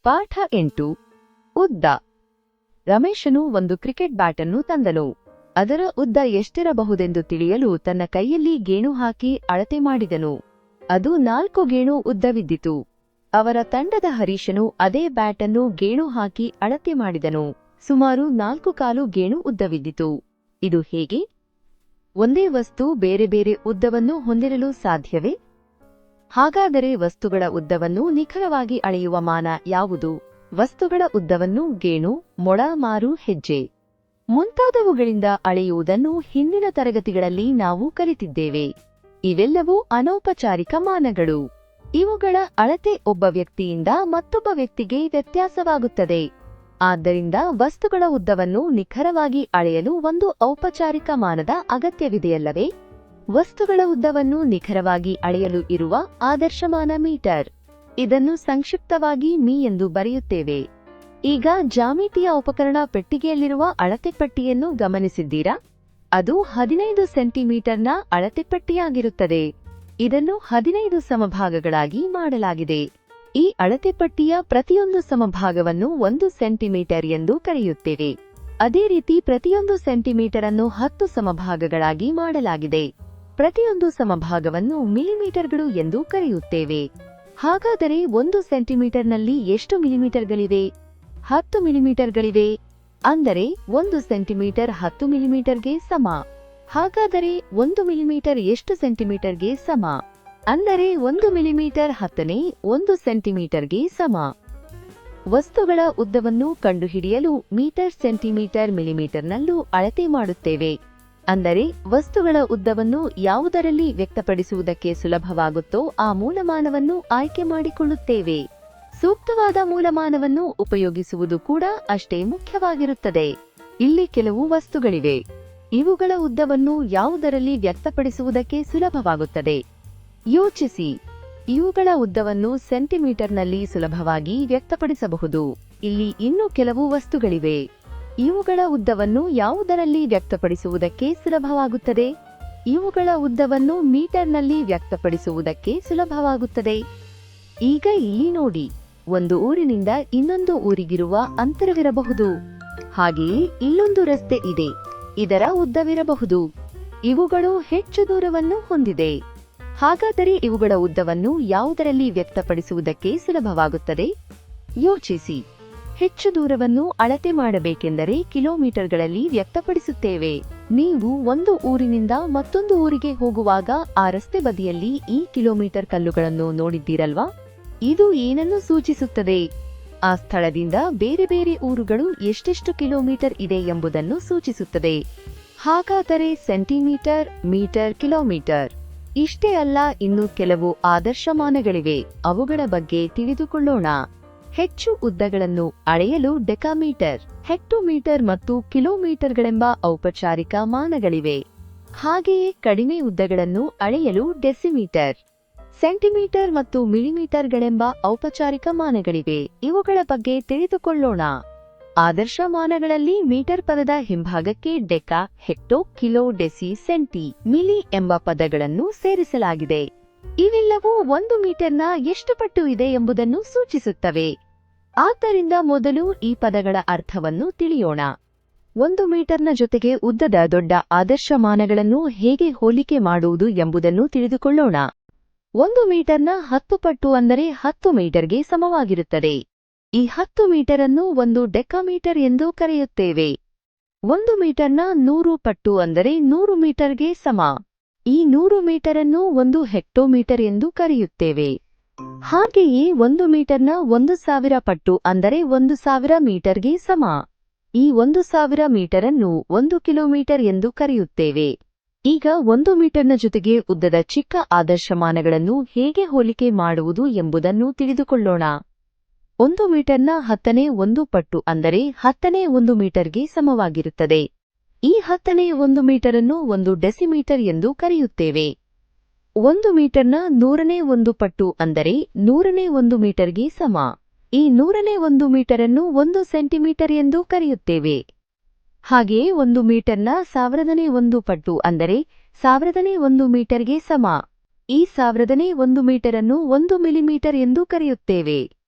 ಪಾಠ 8 ಉದ್ದ. ರಮೇಶನು ಒಂದು ಕ್ರಿಕೆಟ್ ಬ್ಯಾಟನ್ನು ತಂದನು. ಅದರ ಉದ್ದ ಎಷ್ಟಿರಬಹುದೆಂದು ತಿಳಿಯಲು ತನ್ನ ಕೈಯಲ್ಲಿ ಗೇಣು ಹಾಕಿ ಅಳತೆ ಮಾಡಿದನು. ಅದು 4 ಗೇಣು ಉದ್ದವಿದ್ದಿತು. ಅವರ ತಂಡದ ಹರೀಶನು ಅದೇ ಬ್ಯಾಟನ್ನು ಗೇಣು ಹಾಕಿ ಅಳತೆ ಮಾಡಿದನು. ಸುಮಾರು 4 ಗೇಣು ಉದ್ದವಿದ್ದಿತು. ಇದು ಹೇಗೆ? ಒಂದೇ ವಸ್ತು ಬೇರೆ ಬೇರೆ ಉದ್ದವನ್ನು ಹೊಂದಿರಲು ಸಾಧ್ಯವೇ? ಹಾಗಾದರೆ ವಸ್ತುಗಳ ಉದ್ದವನ್ನು ನಿಖರವಾಗಿ ಅಳೆಯುವ ಮಾನ ಯಾವುದು? ವಸ್ತುಗಳ ಉದ್ದವನ್ನು ಗೇಣು, ಮೊಳ, ಮಾರು, ಹೆಜ್ಜೆ ಮುಂತಾದವುಗಳಿಂದ ಅಳೆಯುವುದನ್ನು ಹಿಂದಿನ ತರಗತಿಗಳಲ್ಲಿ ನಾವು ಕಲಿತಿದ್ದೇವೆ. ಇವೆಲ್ಲವೂ ಅನೌಪಚಾರಿಕ ಮಾನಗಳು. ಇವುಗಳ ಅಳತೆ ಒಬ್ಬ ವ್ಯಕ್ತಿಯಿಂದ ಮತ್ತೊಬ್ಬ ವ್ಯಕ್ತಿಗೆ ವ್ಯತ್ಯಾಸವಾಗುತ್ತದೆ. ಆದ್ದರಿಂದ ವಸ್ತುಗಳ ಉದ್ದವನ್ನು ನಿಖರವಾಗಿ ಅಳೆಯಲು ಒಂದು ಔಪಚಾರಿಕ ಮಾನದ ಅಗತ್ಯವಿದೆಯಲ್ಲವೇ? ವಸ್ತುಗಳ ಉದ್ದವನ್ನು ನಿಖರವಾಗಿ ಅಳೆಯಲು ಇರುವ ಆದರ್ಶಮಾನ ಮೀಟರ್. ಇದನ್ನು ಸಂಕ್ಷಿಪ್ತವಾಗಿ ಮೀ ಎಂದು ಬರೆಯುತ್ತೇವೆ. ಈಗ ಜಾಮಿತಿಯ ಉಪಕರಣ ಪೆಟ್ಟಿಗೆಯಲ್ಲಿರುವ ಅಳತೆ ಪಟ್ಟಿಯನ್ನು ಗಮನಿಸಿದ್ದೀರಾ? ಅದು 15 ಸೆಂಟಿಮೀಟರ್ನ ಅಳತೆ ಪಟ್ಟಿಯಾಗಿರುತ್ತದೆ. ಇದನ್ನು 15 ಸಮಭಾಗಗಳಾಗಿ ಮಾಡಲಾಗಿದೆ. ಈ ಅಳತೆ ಪಟ್ಟಿಯ ಪ್ರತಿಯೊಂದು ಸಮಭಾಗವನ್ನು 1 ಸೆಂಟಿಮೀಟರ್ ಎಂದು ಕರೆಯುತ್ತೇವೆ. ಅದೇ ರೀತಿ ಪ್ರತಿಯೊಂದು ಸೆಂಟಿಮೀಟರ್ ಅನ್ನು 10 ಸಮಭಾಗಗಳಾಗಿ ಮಾಡಲಾಗಿದೆ. ಪ್ರತಿಯೊಂದು ಸಮಭಾಗವನ್ನು ಮಿಲಿಮೀಟರ್ಗಳು ಎಂದು ಕರೆಯುತ್ತೇವೆ. ಹಾಗಾದರೆ 1 ಸೆಂಟಿಮೀಟರ್ನಲ್ಲಿ ಎಷ್ಟು ಮಿಲಿಮೀಟರ್ಗಳಿವೆ? 10 ಮಿಲಿಮೀಟರ್ಗಳಿವೆ. ಅಂದರೆ 1 ಸೆಂಟಿಮೀಟರ್ 10 ಮಿಲಿಮೀಟರ್ಗೆ ಸಮ. ಹಾಗಾದರೆ 1 ಮಿಲಿಮೀಟರ್ ಎಷ್ಟು ಸೆಂಟಿಮೀಟರ್ಗೆ ಸಮ? ಅಂದರೆ 1 ಮಿಲಿಮೀಟರ್ 10ನೇ 1 ಸೆಂಟಿಮೀಟರ್ಗೆ ಸಮ. ವಸ್ತುಗಳ ಉದ್ದವನ್ನು ಕಂಡುಹಿಡಿಯಲು ಮೀಟರ್, ಸೆಂಟಿಮೀಟರ್, ಮಿಲಿಮೀಟರ್ನಲ್ಲೂ ಅಳತೆ ಮಾಡುತ್ತೇವೆ. ಅಂದರೆ ವಸ್ತುಗಳ ಉದ್ದವನ್ನು ಯಾವುದರಲ್ಲಿ ವ್ಯಕ್ತಪಡಿಸುವುದಕ್ಕೆ ಸುಲಭವಾಗುತ್ತೋ ಆ ಮೂಲಮಾನವನ್ನು ಆಯ್ಕೆ ಮಾಡಿಕೊಳ್ಳುತ್ತೇವೆ. ಸೂಕ್ತವಾದ ಮೂಲಮಾನವನ್ನು ಉಪಯೋಗಿಸುವುದು ಕೂಡ ಅಷ್ಟೇ ಮುಖ್ಯವಾಗಿರುತ್ತದೆ. ಇಲ್ಲಿ ಕೆಲವು ವಸ್ತುಗಳಿವೆ. ಇವುಗಳ ಉದ್ದವನ್ನು ಯಾವುದರಲ್ಲಿ ವ್ಯಕ್ತಪಡಿಸುವುದಕ್ಕೆ ಸುಲಭವಾಗುತ್ತದೆ? ಯೋಚಿಸಿ. ಇವುಗಳ ಉದ್ದವನ್ನು ಸೆಂಟಿಮೀಟರ್ನಲ್ಲಿ ಸುಲಭವಾಗಿ ವ್ಯಕ್ತಪಡಿಸಬಹುದು. ಇಲ್ಲಿ ಇನ್ನೂ ಕೆಲವು ವಸ್ತುಗಳಿವೆ. ಇವುಗಳ ಉದ್ದವನ್ನು ಯಾವುದರಲ್ಲಿ ವ್ಯಕ್ತಪಡಿಸುವುದಕ್ಕೆ ಸುಲಭವಾಗುತ್ತದೆ? ಇವುಗಳ ಉದ್ದವನ್ನು ಮೀಟರ್ನಲ್ಲಿ ವ್ಯಕ್ತಪಡಿಸುವುದಕ್ಕೆ ಸುಲಭವಾಗುತ್ತದೆ. ಈಗ ಇಲ್ಲಿ ನೋಡಿ, ಒಂದು ಊರಿನಿಂದ ಇನ್ನೊಂದು ಊರಿಗಿರುವ ಅಂತರವಿರಬಹುದು. ಹಾಗೆಯೇ ಇಲ್ಲೊಂದು ರಸ್ತೆ ಇದೆ. ಇದರ ಉದ್ದವಿರಬಹುದು. ಇವುಗಳು ಹೆಚ್ಚು ದೂರವನ್ನು ಹೊಂದಿದೆ. ಹಾಗಾದರೆ ಇವುಗಳ ಉದ್ದವನ್ನು ಯಾವುದರಲ್ಲಿ ವ್ಯಕ್ತಪಡಿಸುವುದಕ್ಕೆ ಸುಲಭವಾಗುತ್ತದೆ? ಯೋಚಿಸಿ. ಹೆಚ್ಚು ದೂರವನ್ನು ಅಳತೆ ಮಾಡಬೇಕೆಂದರೆ ಕಿಲೋಮೀಟರ್ಗಳಲ್ಲಿ ವ್ಯಕ್ತಪಡಿಸುತ್ತೇವೆ. ನೀವು ಒಂದು ಊರಿನಿಂದ ಮತ್ತೊಂದು ಊರಿಗೆ ಹೋಗುವಾಗ ಆ ರಸ್ತೆ ಬದಿಯಲ್ಲಿ ಈ ಕಿಲೋಮೀಟರ್ ಕಲ್ಲುಗಳನ್ನು ನೋಡಿದ್ದೀರಲ್ವಾ? ಇದು ಏನನ್ನು ಸೂಚಿಸುತ್ತದೆ? ಆ ಸ್ಥಳದಿಂದ ಬೇರೆ ಬೇರೆ ಊರುಗಳು ಎಷ್ಟೆಷ್ಟು ಕಿಲೋಮೀಟರ್ ಇದೆ ಎಂಬುದನ್ನು ಸೂಚಿಸುತ್ತದೆ. ಹಾಗಾದರೆ ಸೆಂಟಿಮೀಟರ್, ಮೀಟರ್, ಕಿಲೋಮೀಟರ್ ಇಷ್ಟೇ ಅಲ್ಲ, ಇನ್ನು ಕೆಲವು ಆದರ್ಶಮಾನಗಳಿವೆ. ಅವುಗಳ ಬಗ್ಗೆ ತಿಳಿದುಕೊಳ್ಳೋಣ. ಹೆಚ್ಚು ಉದ್ದಗಳನ್ನು ಅಳೆಯಲು ಡೆಕಾಮೀಟರ್, ಹೆಕ್ಟೋಮೀಟರ್ ಮತ್ತು ಕಿಲೋಮೀಟರ್ಗಳೆಂಬ ಔಪಚಾರಿಕ ಮಾನಗಳಿವೆ. ಹಾಗೆಯೇ ಕಡಿಮೆ ಉದ್ದಗಳನ್ನು ಅಳೆಯಲು ಡೆಸಿಮೀಟರ್, ಸೆಂಟಿಮೀಟರ್ ಮತ್ತು ಮಿಲಿಮೀಟರ್ಗಳೆಂಬ ಔಪಚಾರಿಕ ಮಾನಗಳಿವೆ. ಇವುಗಳ ಬಗ್ಗೆ ತಿಳಿದುಕೊಳ್ಳೋಣ. ಆದರ್ಶ ಮಾನಗಳಲ್ಲಿ ಮೀಟರ್ ಪದದ ಹಿಂಭಾಗಕ್ಕೆ ಡೆಕಾ, ಹೆಕ್ಟೋ, ಕಿಲೋ, ಡೆಸಿ, ಸೆಂಟಿ, ಮಿಲಿ ಎಂಬ ಪದಗಳನ್ನು ಸೇರಿಸಲಾಗಿದೆ. ಇವೆಲ್ಲವೂ 1 ಮೀಟರ್ನ ಎಷ್ಟು ಪಟ್ಟು ಇದೆ ಎಂಬುದನ್ನು ಸೂಚಿಸುತ್ತವೆ. ಆದ್ದರಿಂದ ಮೊದಲು ಈ ಪದಗಳ ಅರ್ಥವನ್ನು ತಿಳಿಯೋಣ. 1 ಮೀಟರ್ನ ಜೊತೆಗೆ ಉದ್ದದ ದೊಡ್ಡ ಆದರ್ಶ ಮಾನಗಳನ್ನು ಹೇಗೆ ಹೋಲಿಕೆ ಮಾಡುವುದು ಎಂಬುದನ್ನು ತಿಳಿದುಕೊಳ್ಳೋಣ. 1 ಮೀಟರ್ನ 10 ಪಟ್ಟು ಅಂದರೆ 10 ಮೀಟರ್ಗೆ ಸಮವಾಗಿರುತ್ತದೆ. ಈ 10 ಮೀಟರ್ ಅನ್ನು 1 ಡೆಕಾಮೀಟರ್ ಎಂದು ಕರೆಯುತ್ತೇವೆ. 1 ಮೀಟರ್ನ 100 ಪಟ್ಟು ಅಂದರೆ 100 ಮೀಟರ್ಗೆ ಸಮ. ಈ 100 ಮೀಟರ್ ಅನ್ನು 1 ಹೆಕ್ಟೋಮೀಟರ್ ಎಂದು ಕರೆಯುತ್ತೇವೆ. ಹಾಗೆಯೇ 1 ಮೀಟರ್ನ 1000 ಪಟ್ಟು ಅಂದರೆ 1000 ಮೀಟರ್ಗೆ ಸಮ. ಈ 1000 ಮೀಟರ್ ಅನ್ನು 1 ಕಿಲೋಮೀಟರ್ ಎಂದು ಕರೆಯುತ್ತೇವೆ. ಈಗ 1 ಮೀಟರ್ನ ಜೊತೆಗೆ ಉದ್ದದ ಚಿಕ್ಕ ಆದರ್ಶಮಾನಗಳನ್ನು ಹೇಗೆ ಹೋಲಿಕೆ ಮಾಡುವುದು ಎಂಬುದನ್ನು ತಿಳಿದುಕೊಳ್ಳೋಣ. 1 ಮೀಟರ್ನ 10ನೇ 1 ಪಟ್ಟು ಅಂದರೆ 10ನೇ 1 ಮೀಟರ್ಗೆ ಸಮವಾಗಿರುತ್ತದೆ. ಈ 10ನೇ 1 ಮೀಟರ್ ಅನ್ನು 1 ಡೆಸಿಮೀಟರ್ ಎಂದು ಕರೆಯುತ್ತೇವೆ. 1 ಮೀಟರ್ನ 100ನೇ 1 ಪಟ್ಟು ಅಂದರೆ 100ನೇ 1 ಮೀಟರ್ಗೆ ಸಮ. ಈ 100ನೇ 1 ಮೀಟರ್ ಅನ್ನು 1 ಸೆಂಟಿಮೀಟರ್ ಎಂದು ಕರೆಯುತ್ತೇವೆ. ಹಾಗೆಯೇ 1 ಮೀಟರ್ನ 1000ನೇ 1 ಪಟ್ಟು ಅಂದರೆ 1000ನೇ 1 ಮೀಟರ್ಗೆ ಸಮ. ಈ 1000ನೇ 1 ಮೀಟರ್ ಅನ್ನು 1 ಮಿಲಿಮೀಟರ್ ಎಂದು ಕರೆಯುತ್ತೇವೆ.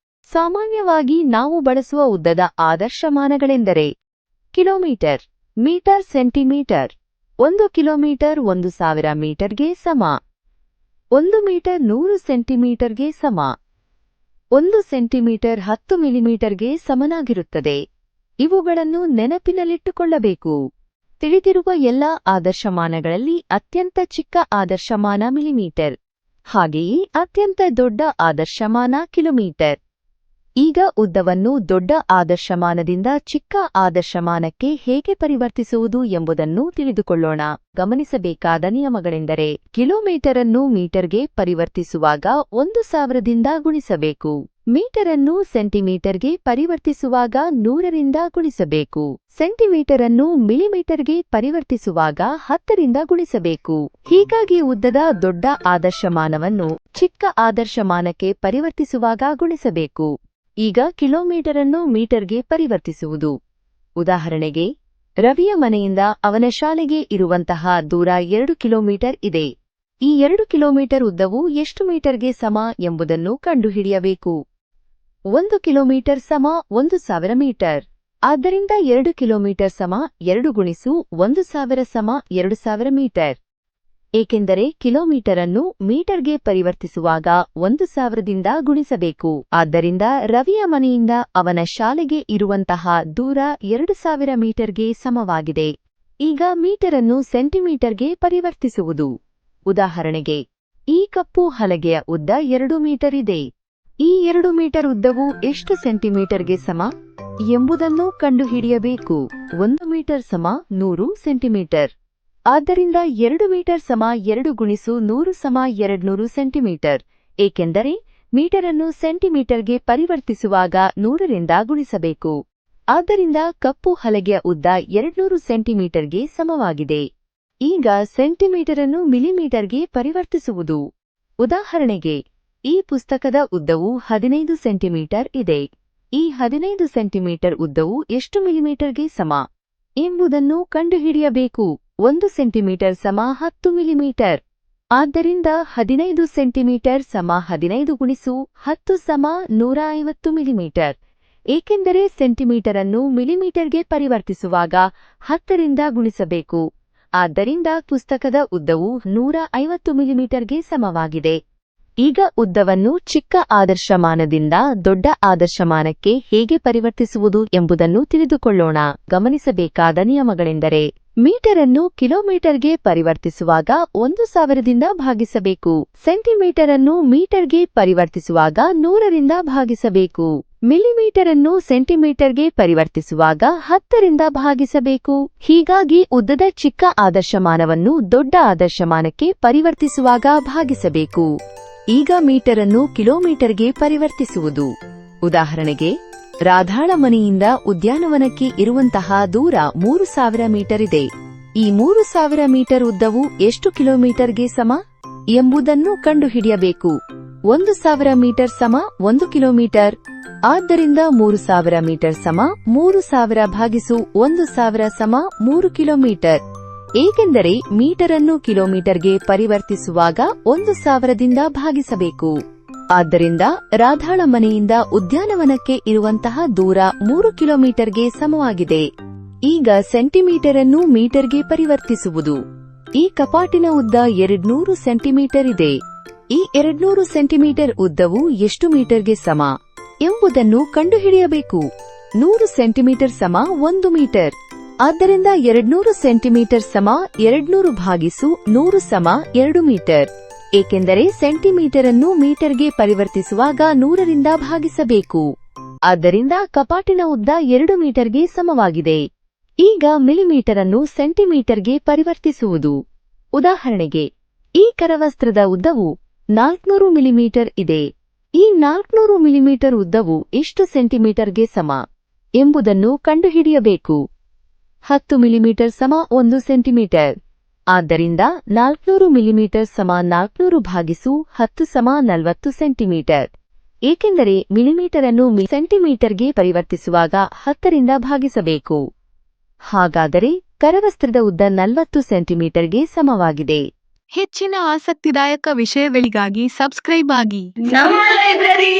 ಸಾಮಾನ್ಯವಾಗಿ ನಾವು ಬಳಸುವ ಉದ್ದದ ಆದರ್ಶಮಾನಗಳೆಂದರೆ ಕಿಲೋಮೀಟರ್, ಮೀಟರ್, ಸೆಂಟಿಮೀಟರ್. 1 ಕಿಲೋಮೀಟರ್ 1000 ಮೀಟರ್ಗೆ ಸಮ. 1 ಮೀಟರ್ 100 ಸೆಂಟಿಮೀಟರ್ಗೆ ಸಮ. 1 ಸೆಂಟಿಮೀಟರ್ 10 ಮಿಲಿಮೀಟರ್ಗೆ ಸಮನಾಗಿರುತ್ತದೆ. ಇವುಗಳನ್ನು ನೆನಪಿನಲ್ಲಿಟ್ಟುಕೊಳ್ಳಬೇಕು. ತಿಳಿದಿರುವ ಎಲ್ಲ ಆದರ್ಶಮಾನಗಳಲ್ಲಿ ಅತ್ಯಂತ ಚಿಕ್ಕ ಆದರ್ಶಮಾನ ಮಿಲಿಮೀಟರ್, ಹಾಗೆಯೇ ಅತ್ಯಂತ ದೊಡ್ಡ ಆದರ್ಶಮಾನ ಕಿಲೋಮೀಟರ್. ಈಗ ಉದ್ದವನ್ನು ದೊಡ್ಡ ಆದರ್ಶಮಾನದಿಂದ ಚಿಕ್ಕ ಆದರ್ಶಮಾನಕ್ಕೆ ಹೇಗೆ ಪರಿವರ್ತಿಸುವುದು ಎಂಬುದನ್ನು ತಿಳಿದುಕೊಳ್ಳೋಣ. ಗಮನಿಸಬೇಕಾದ ನಿಯಮಗಳೆಂದರೆ, ಕಿಲೋಮೀಟರ್ ಅನ್ನು ಮೀಟರ್ಗೆ ಪರಿವರ್ತಿಸುವಾಗ 1000ದಿಂದ ಗುಣಿಸಬೇಕು. ಮೀಟರ್ ಅನ್ನು ಸೆಂಟಿಮೀಟರ್ಗೆ ಪರಿವರ್ತಿಸುವಾಗ 100ರಿಂದ ಗುಣಿಸಬೇಕು. ಸೆಂಟಿಮೀಟರ್ ಅನ್ನು ಮಿಲಿಮೀಟರ್ಗೆ ಪರಿವರ್ತಿಸುವಾಗ 10ರಿಂದ ಗುಣಿಸಬೇಕು. ಹೀಗಾಗಿ ಉದ್ದದ ದೊಡ್ಡ ಆದರ್ಶಮಾನವನ್ನು ಚಿಕ್ಕ ಆದರ್ಶಮಾನಕ್ಕೆ ಪರಿವರ್ತಿಸುವಾಗ ಗುಣಿಸಬೇಕು. ಈಗ ಕಿಲೋಮೀಟರ್ ಅನ್ನು ಮೀಟರ್ಗೆ ಪರಿವರ್ತಿಸುವುದು. ಉದಾಹರಣೆಗೆ, ರವಿಯ ಮನೆಯಿಂದ ಅವನ ಶಾಲೆಗೆ ಇರುವಂತಹ ದೂರ 2 ಕಿಲೋಮೀಟರ್ ಇದೆ. ಈ 2 ಕಿಲೋಮೀಟರ್ ಉದ್ದವು ಎಷ್ಟು ಮೀಟರ್ಗೆ ಸಮ ಎಂಬುದನ್ನು ಕಂಡುಹಿಡಿಯಬೇಕು. 1 ಕಿಲೋಮೀಟರ್ ಸಮ 1000 ಮೀಟರ್. ಆದ್ದರಿಂದ 2 ಕಿಲೋಮೀಟರ್ ಸಮ 2 ಗುಣಿಸು 1000 ಸಮ 2000 ಮೀಟರ್. ಏಕೆಂದರೆ ಕಿಲೋಮೀಟರ್ ಅನ್ನು ಮೀಟರ್ಗೆ ಪರಿವರ್ತಿಸುವಾಗ 1000ದಿಂದ ಗುಣಿಸಬೇಕು. ಆದ್ದರಿಂದ ರವಿಯ ಮನೆಯಿಂದ ಅವನ ಶಾಲೆಗೆ ಇರುವಂತಹ ದೂರ 2000 ಮೀಟರ್ಗೆ ಸಮವಾಗಿದೆ. ಈಗ ಮೀಟರ್ ಅನ್ನು ಸೆಂಟಿಮೀಟರ್ಗೆ ಪರಿವರ್ತಿಸುವುದು. ಉದಾಹರಣೆಗೆ, ಈ ಕಪ್ಪು ಹಲಗೆಯ ಉದ್ದ 2 ಮೀಟರ್ ಇದೆ. ಈ 2 ಮೀಟರ್ ಉದ್ದವು ಎಷ್ಟು ಸೆಂಟಿಮೀಟರ್ಗೆ ಸಮ ಎಂಬುದನ್ನು ಕಂಡುಹಿಡಿಯಬೇಕು. 1 ಮೀಟರ್ ಸಮ 100 ಸೆಂಟಿಮೀಟರ್. ಆದ್ದರಿಂದ 2 ಮೀಟರ್ ಸಮ 2 ಗುಣಿಸು 100 ಸಮ 200 ಸೆಂಟಿಮೀಟರ್. ಏಕೆಂದರೆ ಮೀಟರ್ ಅನ್ನು ಸೆಂಟಿಮೀಟರ್ಗೆ ಪರಿವರ್ತಿಸುವಾಗ 100ರಿಂದ ಗುಣಿಸಬೇಕು. ಆದ್ದರಿಂದ ಕಪ್ಪು ಹಲಗೆಯ ಉದ್ದ 200 ಸೆಂಟಿಮೀಟರ್ಗೆ ಸಮವಾಗಿದೆ. ಈಗ ಸೆಂಟಿಮೀಟರ್ ಅನ್ನು ಮಿಲಿಮೀಟರ್ಗೆ ಪರಿವರ್ತಿಸುವುದು. ಉದಾಹರಣೆಗೆ, ಈ ಪುಸ್ತಕದ ಉದ್ದವು 15 ಸೆಂಟಿಮೀಟರ್ ಇದೆ. ಈ 15 ಸೆಂಟಿಮೀಟರ್ ಉದ್ದವು ಎಷ್ಟು ಮಿಲಿಮೀಟರ್ಗೆ ಸಮ ಎಂಬುದನ್ನು ಕಂಡುಹಿಡಿಯಬೇಕು. 1 ಸೆಂಟಿಮೀಟರ್ ಸಮ 10 ಮಿಲಿಮೀಟರ್. ಆದ್ದರಿಂದ 15 ಸೆಂಟಿಮೀಟರ್ ಸಮ 15 ಗುಣಿಸು 10 ಸಮ 150 ಮಿಲಿಮೀಟರ್. ಏಕೆಂದರೆ ಸೆಂಟಿಮೀಟರ್ ಅನ್ನು ಮಿಲಿಮೀಟರ್ಗೆ ಪರಿವರ್ತಿಸುವಾಗ 10ರಿಂದ ಗುಣಿಸಬೇಕು. ಆದ್ದರಿಂದ ಪುಸ್ತಕದ ಉದ್ದವು 150 ಮಿಲಿಮೀಟರ್ಗೆ ಸಮವಾಗಿದೆ. ಈಗ ಉದ್ದವನ್ನು ಚಿಕ್ಕ ಆದರ್ಶಮಾನದಿಂದ ದೊಡ್ಡ ಆದರ್ಶಮಾನಕ್ಕೆ ಹೇಗೆ ಪರಿವರ್ತಿಸುವುದು ಎಂಬುದನ್ನು ತಿಳಿದುಕೊಳ್ಳೋಣ. ಗಮನಿಸಬೇಕಾದ ನಿಯಮಗಳೆಂದರೆ, ಮೀಟರ್ ಅನ್ನು ಕಿಲೋಮೀಟರ್ಗೆ ಪರಿವರ್ತಿಸುವಾಗ 1000ದಿಂದ ಭಾಗಿಸಬೇಕು. ಸೆಂಟಿಮೀಟರ್ ಅನ್ನು ಮೀಟರ್ಗೆ ಪರಿವರ್ತಿಸುವಾಗ 100ರಿಂದ ಭಾಗಿಸಬೇಕು. ಮಿಲಿಮೀಟರ್ ಅನ್ನು ಸೆಂಟಿಮೀಟರ್ಗೆ ಪರಿವರ್ತಿಸುವಾಗ 10ರಿಂದ ಭಾಗಿಸಬೇಕು. ಹೀಗಾಗಿ ಉದ್ದದ ಚಿಕ್ಕ ಆದರ್ಶಮಾನವನ್ನು ದೊಡ್ಡ ಆದರ್ಶಮಾನಕ್ಕೆ ಪರಿವರ್ತಿಸುವಾಗ ಭಾಗಿಸಬೇಕು. ಈಗ ಮೀಟರ್ ಅನ್ನು ಕಿಲೋಮೀಟರ್ಗೆ ಪರಿವರ್ತಿಸುವುದು. ಉದಾಹರಣೆಗೆ, ರಾಧಾಳ ಮನೆಯಿಂದ ಉದ್ಯಾನವನಕ್ಕೆ ಇರುವಂತಹ ದೂರ 3000 ಮೀಟರ್ ಇದೆ. ಈ 3000 ಮೀಟರ್ ಉದ್ದವು ಎಷ್ಟು ಕಿಲೋಮೀಟರ್ಗೆ ಸಮ ಎಂಬುದನ್ನು ಕಂಡುಹಿಡಿಯಬೇಕು. 1000 ಮೀಟರ್ ಸಮ 1 ಕಿಲೋಮೀಟರ್. ಆದ್ದರಿಂದ 3000 ಮೀಟರ್ ಸಮ 3000 ಭಾಗಿಸು 1000 ಸಮ 3 ಕಿಲೋಮೀಟರ್. ಏಕೆಂದರೆ ಮೀಟರ್ ಅನ್ನು ಕಿಲೋಮೀಟರ್ಗೆ ಪರಿವರ್ತಿಸುವಾಗ 1000ದಿಂದ ಭಾಗಿಸಬೇಕು. ಆದ್ದರಿಂದ ರಾಧಾಳ ಮನೆಯಿಂದ ಉದ್ಯಾನವನಕ್ಕೆ ಇರುವಂತಹ ದೂರ 3 ಕಿಲೋಮೀಟರ್ಗೆ ಸಮವಾಗಿದೆ. ಈಗ ಸೆಂಟಿಮೀಟರ್ ಅನ್ನು ಮೀಟರ್ಗೆ ಪರಿವರ್ತಿಸುವುದು. ಈ ಕಪಾಟಿನ ಉದ್ದ 200 ಸೆಂಟಿಮೀಟರ್ ಇದೆ. ಈ 200 ಸೆಂಟಿಮೀಟರ್ ಉದ್ದವು ಎಷ್ಟು ಮೀಟರ್ಗೆ ಸಮ ಎಂಬುದನ್ನು ಕಂಡುಹಿಡಿಯಬೇಕು. 100 ಸೆಂಟಿಮೀಟರ್ ಸಮ 1 ಮೀಟರ್. ಆದ್ದರಿಂದ 200 ಸೆಂಟಿಮೀಟರ್ ಸಮ 200 ಭಾಗಿಸು 100 ಸಮ 2 ಮೀಟರ್. ಏಕೆಂದರೆ ಸೆಂಟಿಮೀಟರ್ ಅನ್ನು ಮೀಟರ್ಗೆ ಪರಿವರ್ತಿಸುವಾಗ 100ರಿಂದ ಭಾಗಿಸಬೇಕು. ಆದ್ದರಿಂದ ಕಪಾಟಿನ ಉದ್ದ 2 ಮೀಟರ್ಗೆ ಸಮವಾಗಿದೆ. ಈಗ ಮಿಲಿಮೀಟರ್ ಅನ್ನು ಸೆಂಟಿಮೀಟರ್ಗೆ ಪರಿವರ್ತಿಸುವುದು. ಉದಾಹರಣೆಗೆ, ಈ ಕರವಸ್ತ್ರದ ಉದ್ದವು 400 ಮಿಲಿಮೀಟರ್ ಇದೆ. ಈ 400 ಮಿಲಿಮೀಟರ್ ಉದ್ದವು ಎಷ್ಟು ಸೆಂಟಿಮೀಟರ್ಗೆ ಸಮ ಎಂಬುದನ್ನು ಕಂಡುಹಿಡಿಯಬೇಕು. 10 ಮಿಲಿಮೀಟರ್ ಸಮ 1 ಸೆಂಟಿಮೀಟರ್. ಆದ್ದರಿಂದ 400 ಮಿಲಿಮೀಟರ್ ಸಮ 400 ಭಾಗಿಸು 10 ಸಮ 40 ಸೆಂಟಿಮೀಟರ್. ಏಕೆಂದರೆ ಮಿಲಿಮೀಟರ್ ಅನ್ನು ಸೆಂಟಿಮೀಟರ್ಗೆ ಪರಿವರ್ತಿಸುವಾಗ 10ರಿಂದ ಭಾಗಿಸಬೇಕು. ಹಾಗಾದರೆ ಕರವಸ್ತ್ರದ ಉದ್ದ 40 ಸೆಂಟಿಮೀಟರ್ಗೆ ಸಮವಾಗಿದೆ. ಹೆಚ್ಚಿನ ಆಸಕ್ತಿದಾಯಕ ವಿಷಯಗಳಿಗಾಗಿ ಸಬ್ಸ್ಕ್ರೈಬ್ ಆಗಿ. ನಮ್ಮ ಲೈಬ್ರರಿ